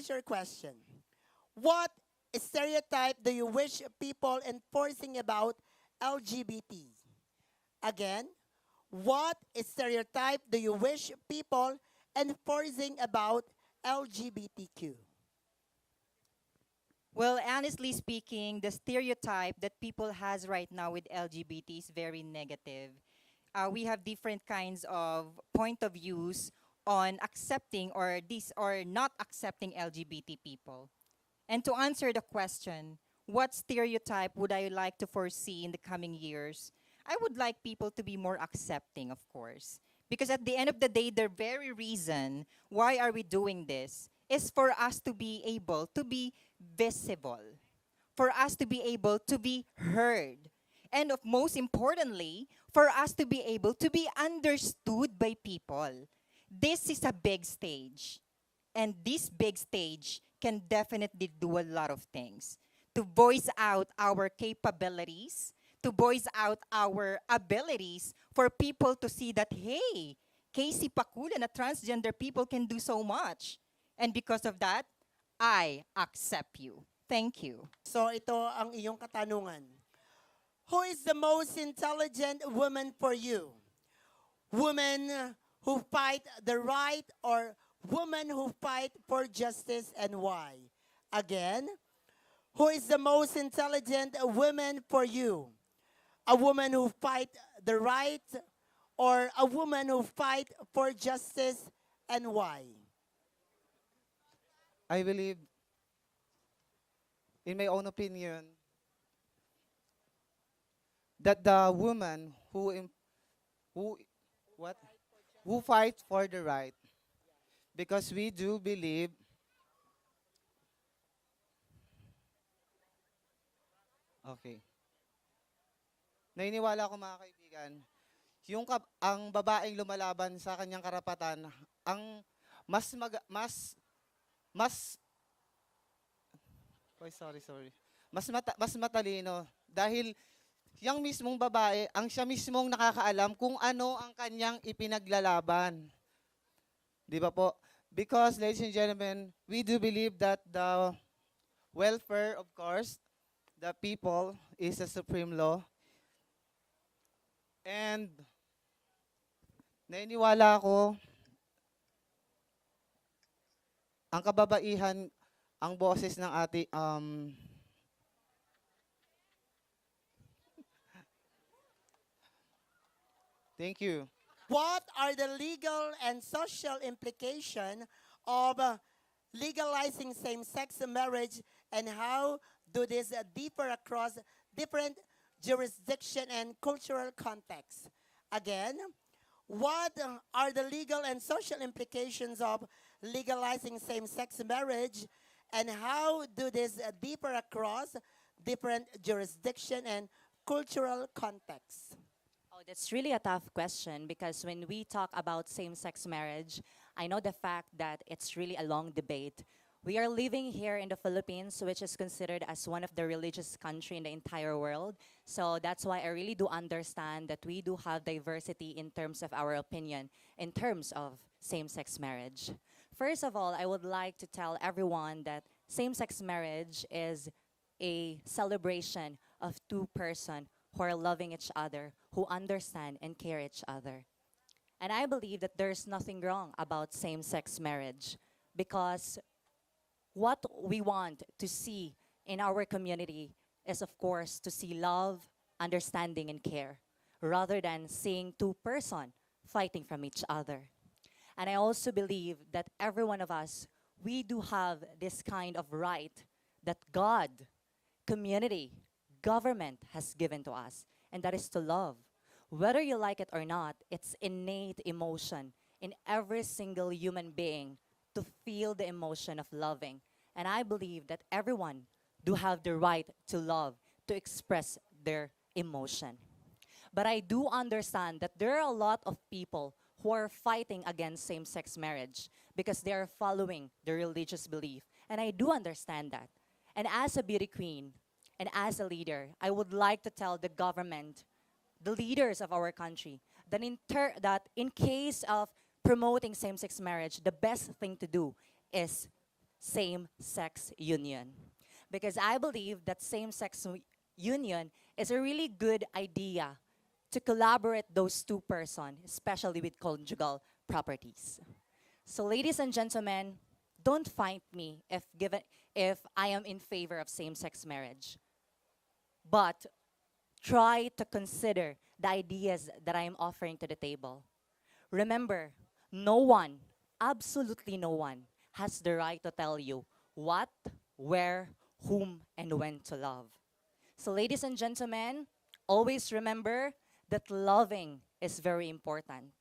here's your question. What stereotype do you wish people enforcing about LGBT? Again, what stereotype do you wish people enforcing about LGBTQ? Well, honestly speaking, the stereotype that people has right now with LGBT is very negative. We have different kinds of point of views on accepting or not accepting LGBT people. And to answer the question, what stereotype would I like to foresee in the coming years? I would like people to be more accepting, of course. Because at the end of the day, the very reason why are we doing this is for us to be able to be visible, for us to be able to be heard, and of most importantly, for us to be able to be understood by people. This is a big stage. And this big stage can definitely do a lot of things to voice out our capabilities, to voice out our abilities for people to see that, hey, Casey Pakula na transgender people can do so much. And because of that, I accept you. Thank you. So ito ang iyong katanungan. Who is the most intelligent woman for you? Women who fight the right or women who fight for justice, and why? Again, who is the most intelligent woman for you? A woman who fight the right or a woman who fight for justice, and why? I believe, in my own opinion, that the woman who what who fight for the right, because we do believe, okay, naniniwala ako mga kaibigan, ang babaeng lumalaban sa kanyang karapatan, ang mas sorry. Mas matalino dahil yung mismong babae, ang siya mismong nakakaalam kung ano ang kanyang ipinaglalaban. Di ba po? Because, ladies and gentlemen, we do believe that the welfare, of course, the people is a supreme law. And naniniwala ako, ang kababaihan, ang boses ng thank you. What are the legal and social implications of legalizing same-sex marriage, and how do these differ across different jurisdiction and cultural contexts? Again, what are the legal and social implications of legalizing same-sex marriage, and how do these differ across different jurisdiction and cultural contexts? Oh, that's really a tough question because when we talk about same-sex marriage, I know the fact that it's really a long debate. We are living here in the Philippines, which is considered as one of the religious country in the entire world. So that's why I really do understand that we do have diversity in terms of our opinion, in terms of same-sex marriage. First of all, I would like to tell everyone that same-sex marriage is a celebration of two persons who are loving each other, who understand and care each other. And I believe that there's nothing wrong about same-sex marriage because what we want to see in our community is, of course, to see love, understanding, and care, rather than seeing two persons fighting from each other. And I also believe that every one of us, we do have this kind of right that God, community, government has given to us, and that is to love. Whether you like it or not, it's innate emotion in every single human being to feel the emotion of loving. And I believe that everyone do have the right to love, to express their emotion. But I do understand that there are a lot of people who are fighting against same-sex marriage because they are following the religious belief. And I do understand that. And as a beauty queen, and as a leader, I would like to tell the government, the leaders of our country, that in case of promoting same-sex marriage, the best thing to do is same-sex union. Because I believe that same-sex union is a really good idea to collaborate those two persons, especially with conjugal properties. So ladies and gentlemen, don't fight me if I am in favor of same-sex marriage. But try to consider the ideas that I am offering to the table. Remember, no one, absolutely no one, has the right to tell you what, where, whom, and when to love. So ladies and gentlemen, always remember that loving is very important.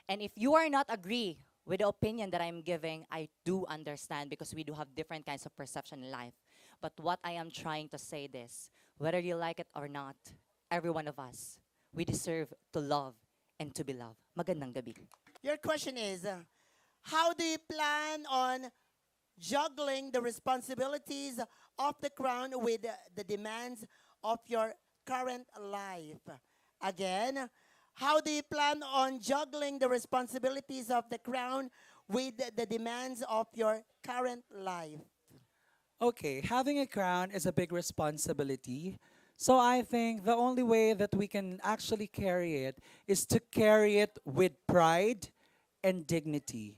And if you are not agree with the opinion that I'm giving, I do understand because we do have different kinds of perception in life. But what I am trying to say this, whether you like it or not, every one of us, we deserve to love and to be loved. Magandang gabi. Your question is, how do you plan on juggling the responsibilities of the crown with the demands of your current life? Again, how do you plan on juggling the responsibilities of the crown with the demands of your current life? Okay, having a crown is a big responsibility. So I think the only way that we can actually carry it is to carry it with pride and dignity.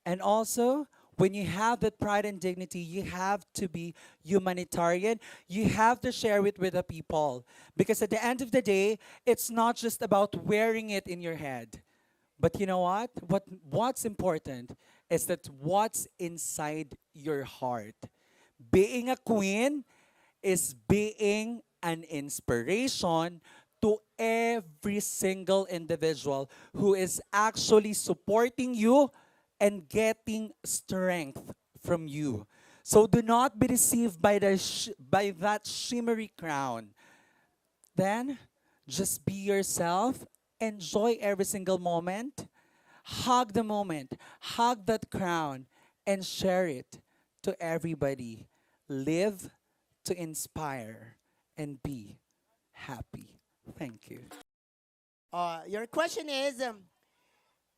And also, when you have that pride and dignity, you have to be humanitarian. You have to share it with the people. Because at the end of the day, it's not just about wearing it in your head. But you know what? What's important is that what's inside your heart. Being a queen is being an inspiration to every single individual who is actually supporting you and getting strength from you. So do not be deceived by by that shimmery crown. Then just be yourself, enjoy every single moment, hug the moment, hug that crown, and share it to everybody. Live to inspire and be happy. Thank you. Your question is,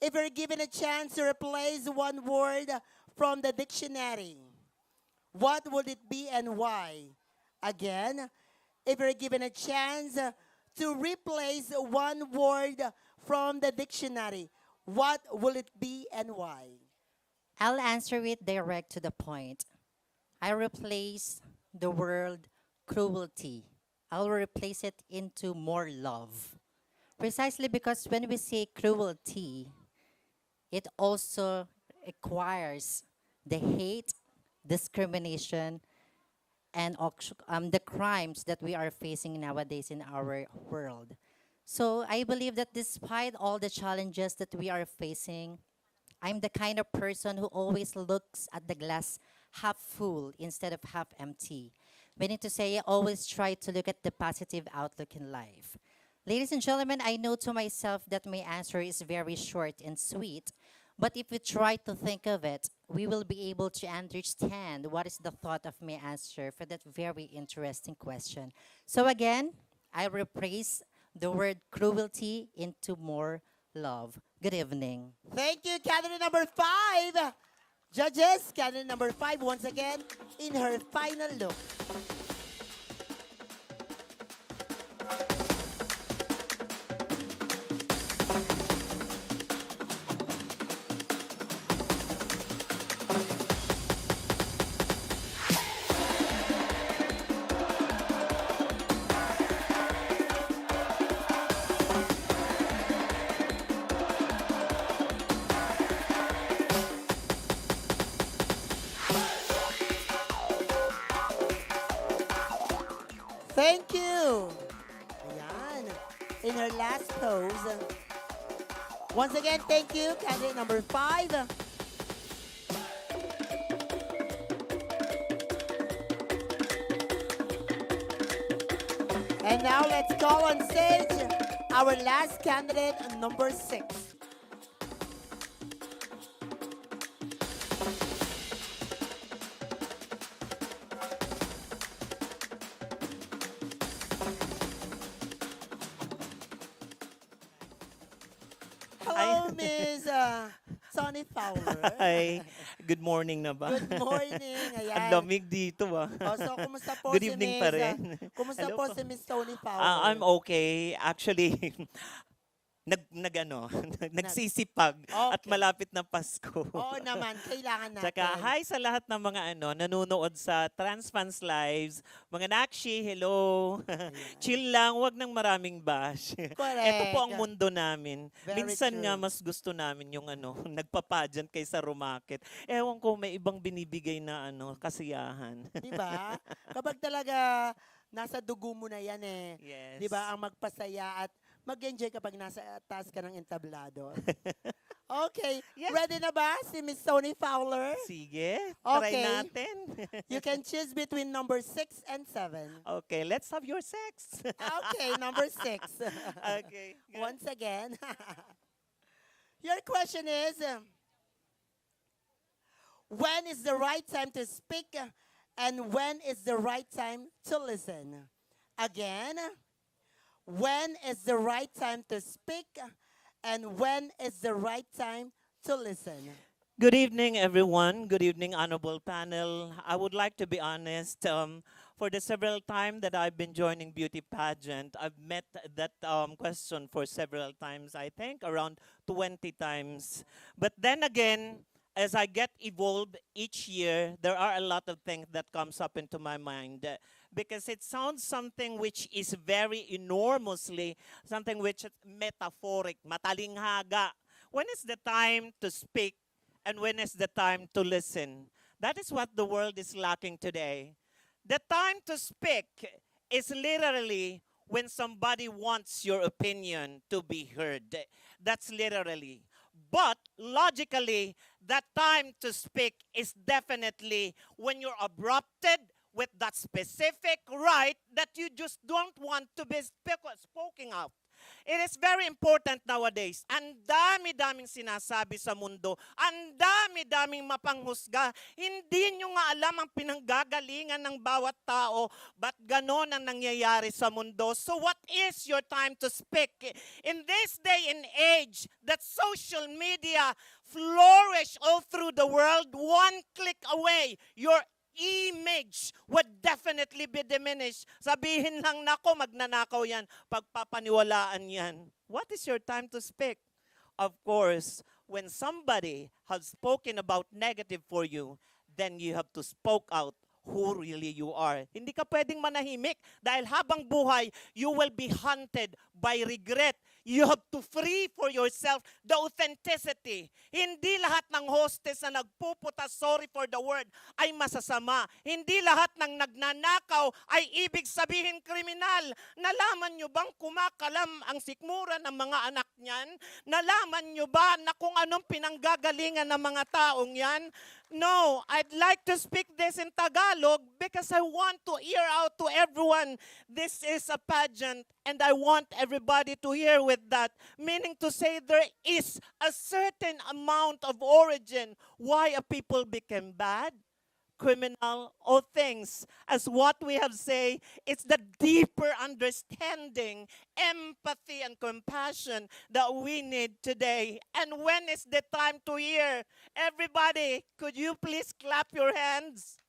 if you're given a chance to replace one word from the dictionary, what would it be and why? Again, if you're given a chance to replace one word from the dictionary, what will it be and why? I'll answer it direct to the point. I replace the word cruelty. I'll replace it into more love. Precisely because when we say cruelty, it also requires the hate, discrimination, and the crimes that we are facing nowadays in our world. So I believe that despite all the challenges that we are facing, I'm the kind of person who always looks at the glass half full instead of half empty. Meaning to say, I always try to look at the positive outlook in life. Ladies and gentlemen, I know to myself that my answer is very short and sweet, but if we try to think of it, we will be able to understand what is the thought of my answer for that very interesting question. So again, I replace the word cruelty into more love. Good evening. Thank you, candidate number 5. Judges, candidate number 5, once again, in her final look. Thank you. Ayan. In her last pose. Once again, thank you, candidate number 5. And now let's call on stage our last candidate, number 6. Hello, Ms. Tony Fowler. Hi. Good morning na ba? Good morning. Ang Ayan. lamig dito ah. So, kumusta po Good si evening Miss, pa rin. Kumusta Hello po po. si Miss Tony Fowler? I'm okay. Actually, nagsisipag at Okay. malapit na Pasko. Oo naman, kailangan natin. Tsaka hi sa lahat ng mga nanonood sa Transfans Lives. Mga nakshi, hello. Chill lang, wag nang maraming bash. Correct. Ito po ang mundo namin. Very Minsan true. nga mas gusto namin yung nagpapageant kaysa rumakit. Ewan ko, may ibang binibigay na kasiyahan. Di ba? Kapag talaga nasa dugo mo na yan eh. Yes. Di ba? Ang magpasaya at mag-enjoy kapag nasa taas ka ng entablado. Okay. Yes. Ready na ba si Miss Tony Fowler? Sige, Okay. try natin. You can choose between number 6 and 7. Okay, let's have your sex. Okay, number 6. Okay. good. Once again. Your question is, when is the right time to speak and when is the right time to listen? Again, when is the right time to speak and when is the right time to listen? Good evening, everyone. Good evening, honorable panel. I would like to be honest. For the several time that I've been joining beauty pageant, I've met that question for several times. I think around 20 times. But then again, as I get evolved each year, there are a lot of things that comes up into my mind. Because it sounds something which is very enormously, something which is metaphoric, matalinghaga. When is the time to speak and when is the time to listen? That is what the world is lacking today. The time to speak is literally when somebody wants your opinion to be heard. That's literally. But logically, that time to speak is definitely when you're abrupted with that specific right that you just don't want to be spoken of. It is very important nowadays. Ang dami-daming sinasabi sa mundo. Ang dami-daming mapanghusga. Hindi nyo nga alam ang pinanggagalingan ng bawat tao. Ba't ganon ang nangyayari sa mundo? So what is your time to speak? In this day and age that social media flourish all through the world, one click away, your image would definitely be diminished. Sabihin lang, nako, magnanakaw yan, pagpapaniwalaan yan. What is your time to speak? Of course, when somebody has spoken about negative for you, then you have to spoke out who really you are. Hindi ka pwedeng manahimik dahil habang buhay, you will be hunted by regret. You have to free for yourself the authenticity. Hindi lahat ng hostess na nagpuputa, sorry for the word, ay masasama. Hindi lahat ng nagnanakaw ay ibig sabihin kriminal. Nalaman nyo bang kumakalam ang sikmura ng mga anak niyan? Nalaman nyo ba na kung anong pinanggagalingan ng mga taong yan? No, I'd like to speak this in Tagalog because I want to hear out to everyone. This is a pageant and I want everybody to hear with that. Meaning to say there is a certain amount of origin why a people became bad, criminal, or things. As what we have said, it's the deeper understanding, empathy, and compassion that we need today. And when is the time to hear? Everybody, could you please clap your hands?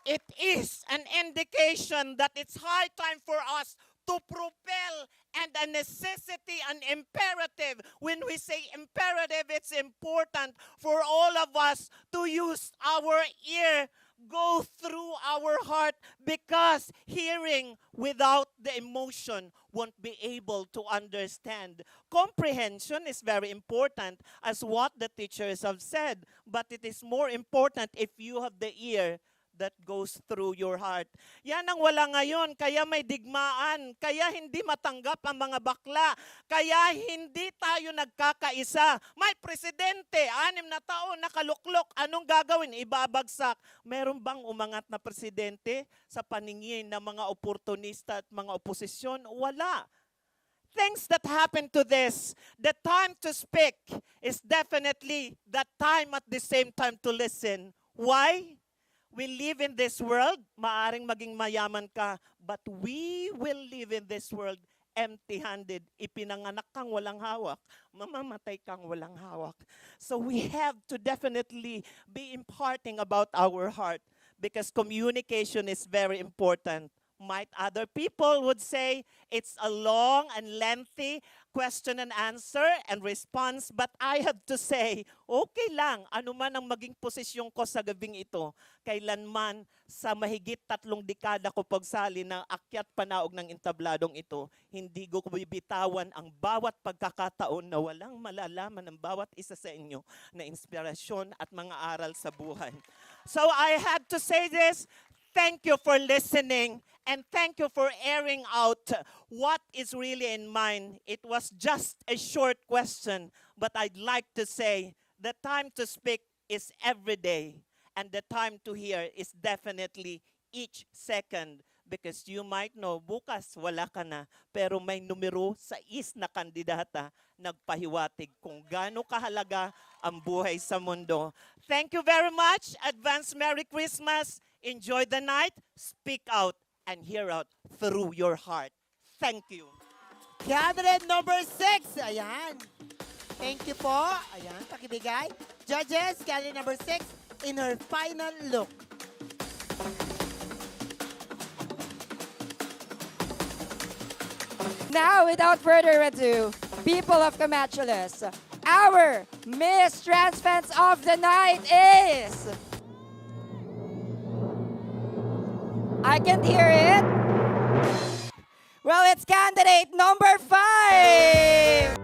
It is an indication that it's high time for us to propel and a necessity, an imperative. When we say imperative, it's important for all of us to use our ear, go through our heart, because hearing without the emotion won't be able to understand. Comprehension is very important, as what the teachers have said, but it is more important if you have the ear that goes through your heart. Yan ang wala ngayon, kaya may digmaan, kaya hindi matanggap ang mga bakla, kaya hindi tayo nagkakaisa. May presidente, 6 na taon, nakaluklok, anong gagawin? Ibabagsak. Meron bang umangat na presidente sa paningin ng mga oportunista at mga oposisyon? Wala. Things that happen to this, the time to speak is definitely the time at the same time to listen. Why? We live in this world, maaring maging mayaman ka, but we will live in this world empty-handed. Ipinanganak kang walang hawak, mamamatay kang walang hawak. So we have to definitely be imparting about our heart because communication is very important. Might other people would say it's a long and lengthy question and answer and response, but I have to say, okay lang, ano man ang maging posisyon ko sa gabing ito, kailanman sa mahigit 3 dekada ko pagsali ng akyat panaog ng entabladong ito, hindi ko bibitawan ang bawat pagkakataon na walang malalaman ng bawat isa sa inyo na inspirasyon at mga aral sa buhay. So I had to say this. Thank you for listening and thank you for airing out what is really in mind. It was just a short question, but I'd like to say the time to speak is every day and the time to hear is definitely each second because you might know, bukas wala ka na, pero may numero 6 na kandidata nagpahiwatig kung gaano kahalaga ang buhay sa mundo. Thank you very much. Advance Merry Christmas. Enjoy the night, speak out, and hear out through your heart. Thank you. Candidate number 6. Ayan. Thank you po. Ayan, pakibigay. Judges, candidate number 6 in her final look. Now, without further ado, people of Camachille, our Miss Transfans of the night is... I can't hear it. Well, it's candidate number 5.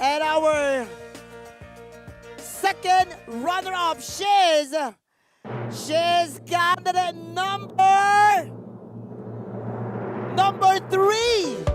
And our second runner-up, she's candidate number 3.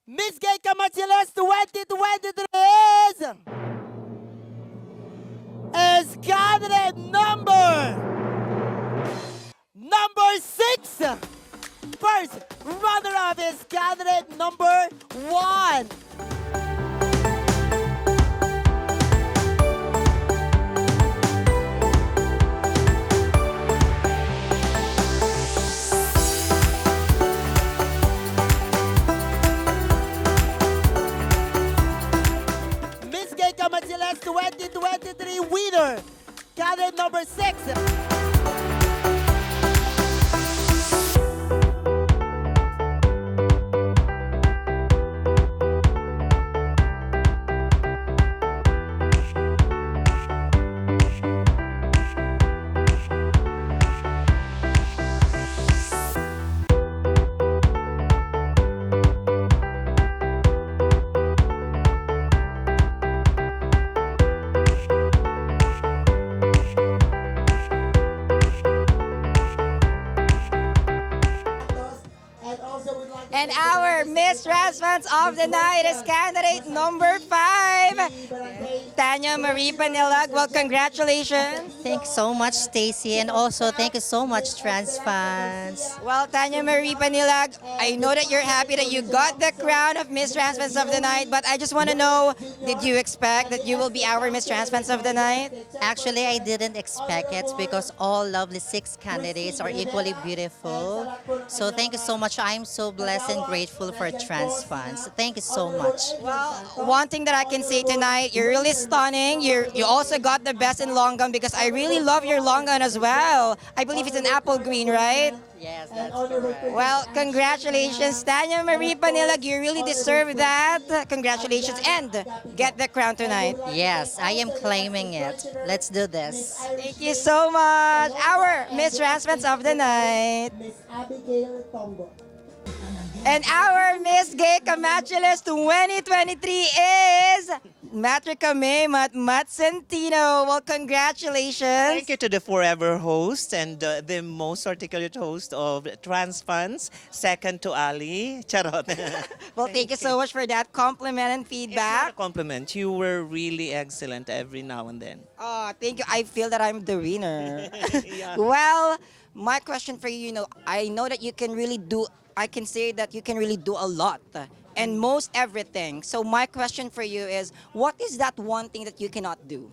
Miss Camachille 2023 is candidate number 6. First runner-up is candidate number 1. Camachille 2023 winner, candidate number 6. And our Miss Transfans of the night is candidate number 5, Tanya Marie Panilag. Well, congratulations. Thank you so much, Stacy, and also thank you so much, trans fans. Well, Tanya Marie Panilag, I know that you're happy that you got the crown of Miss Transfans of the night, but I just want to know, did you expect that you will be our Miss Transfans of the night? Actually, I didn't expect it because all lovely 6 candidates are equally beautiful. So thank you so much. I'm so blessed and grateful for trans fans. Thank you so much. Well, one thing that I can say tonight, you're really stunning. You also got the best in long gown because I really love your long gown as well. I believe it's an apple green, right? Yes, that's correct. Well, congratulations, Tanya Marie Panilag. You really deserve that. Congratulations and get the crown tonight. Yes, I am claiming it. Let's do this. Thank you so much. Our Miss Transfans of the night. And our Miss Gay Camachille 2023 is Matrica May Mat-Mat-Centino. Well, congratulations. Thank you to the forever host and the most articulate host of Transfans, second to Ali. Charot. Well, thank you so much for that compliment and It's not a feedback. compliment. You were really excellent every now and then. Oh, thank you. I feel that I'm the winner. Yeah. Well, my question for you, I know that you can really do, I can say that you can really do a lot and most everything. So my question for you is, what is that one thing that you cannot do?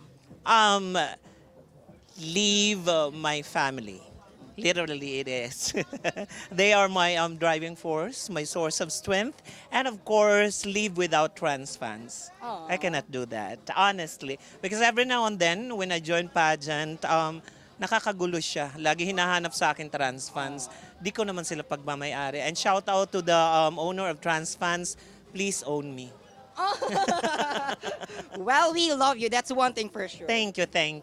Leave my family. Literally, it is. They are my driving force, my source of strength, and of course, leave without trans fans. I cannot do that, honestly, because every now and then, when I join pageant, nakakagulo siya. Lagi hinahanap sa akin trans fans. Di ko naman sila pagmamayari. And shout out to the owner of Trans Fans, please own me. Well, we love you. That's one thing for sure. Thank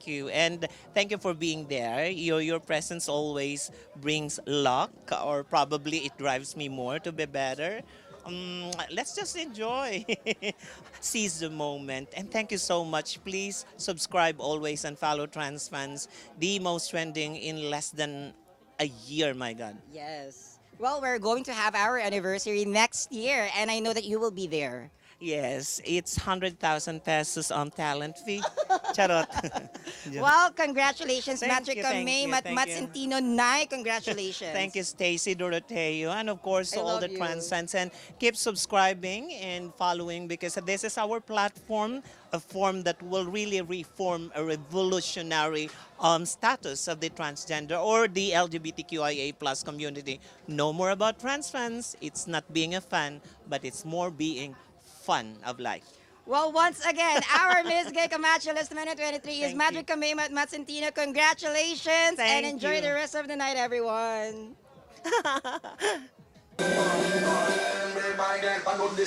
you. And thank you for being there. Your presence always brings luck, or probably it drives me more to be better. Let's just enjoy. Seize the moment. And thank you so much. Please subscribe always and follow Trans Fans, the most trending in less than a year, my God. Yes. Well, we're going to have our anniversary next year, and I know that you will be there. Yes, it's 100,000 pesos on talent fee. Charot. Well, congratulations, Thank you, Matrica thank May you, thank you. Mat-Mat-Centino Nai. Congratulations. Thank you, Stacy Doroteo, and of course I to all love the you. trans fans. And keep subscribing and following, because this is our platform, a form that will really reform a revolutionary status of the transgender or the LGBTQIA+ community. No more about trans fans. It's not being a fan, but it's more being fun of life. Well, once again, our Miss Gay Camachille 2023 is Thank Matrica May Mat-Mat-Centino. Congratulations and Thank enjoy you. the rest of the night, everyone.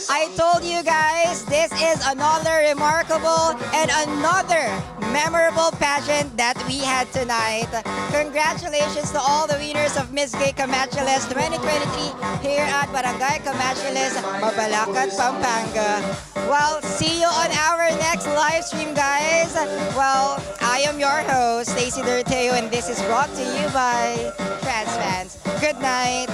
I told you guys, this is another remarkable and another memorable pageant that we had tonight. Congratulations to all the winners of Miss Gay Camachille 2023 here at Barangay Camachilles, Mabalacat, Pampanga. Well, see you on our next live stream, guys. Well, I am your host, Stacy Doroteo, and this is brought to you by Transfans. Good night.